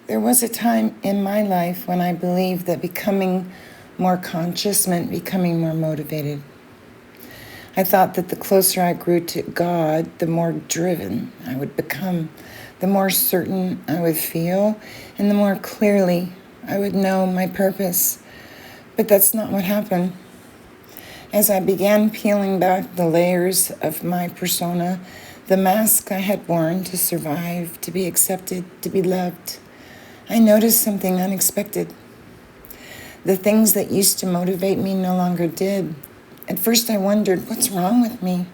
There was a time in my life when I believed that becoming more conscious meant becoming more motivated. I thought that the closer I grew to God, the more driven I would become, the more certain I would feel, and the more clearly I would know my purpose. But that's not what happened. As I began peeling back the layers of my persona, the mask I had worn to survive, to be accepted, to be loved, I noticed something unexpected. The things that used to motivate me no longer did. At first I wondered, what's wrong with me?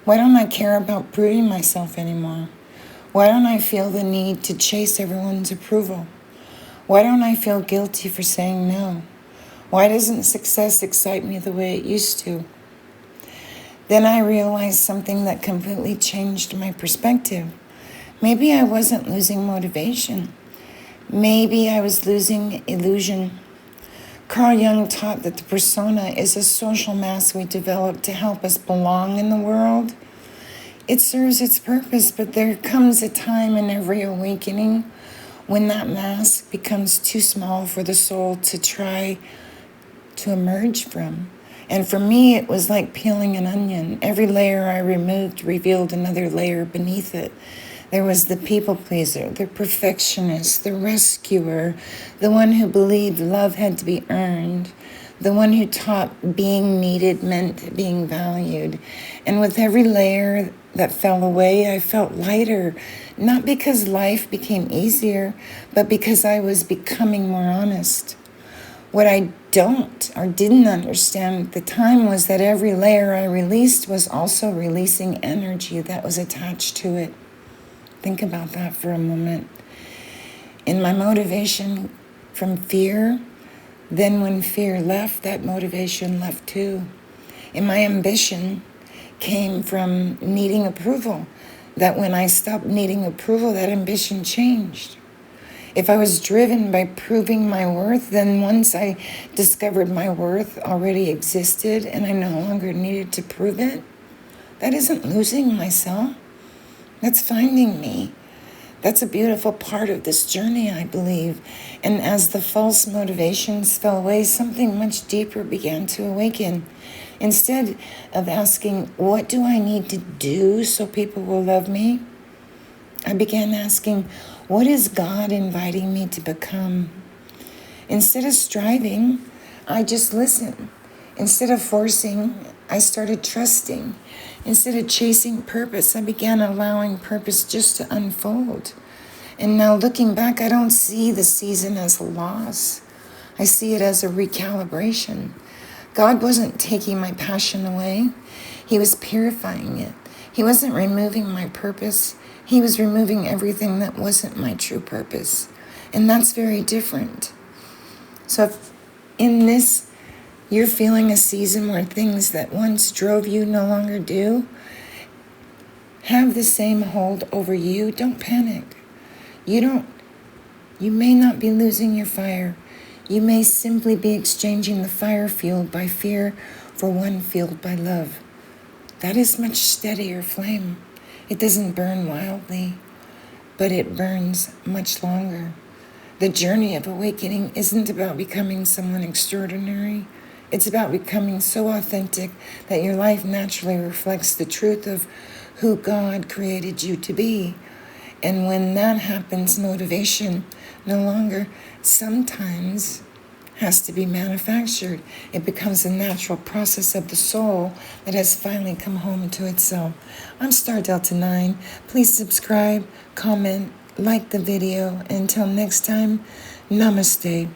Why don't I care about proving myself anymore? Why don't I feel the need to chase everyone's approval? Why don't I feel guilty for saying no? Why doesn't success excite me the way it used to? Then I realized something that completely changed my perspective. Maybe I wasn't losing motivation. Maybe I was losing illusion. Carl Jung taught that the persona is a social mask we develop to help us belong in the world. It serves its purpose, but there comes a time in every awakening when that mask becomes too small for the soul to try to emerge from. And for me, it was like peeling an onion. Every layer I removed revealed another layer beneath it. There was the people pleaser, the perfectionist, the rescuer, the one who believed love had to be earned, the one who taught being needed meant being valued. And with every layer that fell away, I felt lighter, not because life became easier, but because I was becoming more honest. What I didn't understand at the time was that every layer I released was also releasing energy that was attached to it. Think about that for a moment. In my motivation from fear, then when fear left, that motivation left too. And my ambition came from needing approval. That when I stopped needing approval, that ambition changed. If I was driven by proving my worth, then once I discovered my worth already existed and I no longer needed to prove it, that isn't losing myself. That's finding me. That's a beautiful part of this journey, I believe. And as the false motivations fell away, something much deeper began to awaken. Instead of asking, what do I need to do so people will love me? I began asking, what is God inviting me to become? Instead of striving, I just listened. Instead of forcing, I started trusting. Instead of chasing purpose, I began allowing purpose just to unfold. And now looking back, I don't see the season as a loss. I see it as a recalibration. God wasn't taking my passion away. He was purifying it. He wasn't removing my purpose. He was removing everything that wasn't my true purpose. And that's very different. So if in this, you're feeling a season where things that once drove you no longer do, have the same hold over you, don't panic. You may not be losing your fire. You may simply be exchanging the fire fueled by fear for one fueled by love. That is much steadier flame. It doesn't burn wildly, but it burns much longer. The journey of awakening isn't about becoming someone extraordinary. It's about becoming so authentic that your life naturally reflects the truth of who God created you to be. And when that happens, motivation no longer sometimes has to be manufactured. It becomes a natural process of the soul that has finally come home to itself. I'm Star Delta 9. Please subscribe, comment, like the video. Until next time, namaste.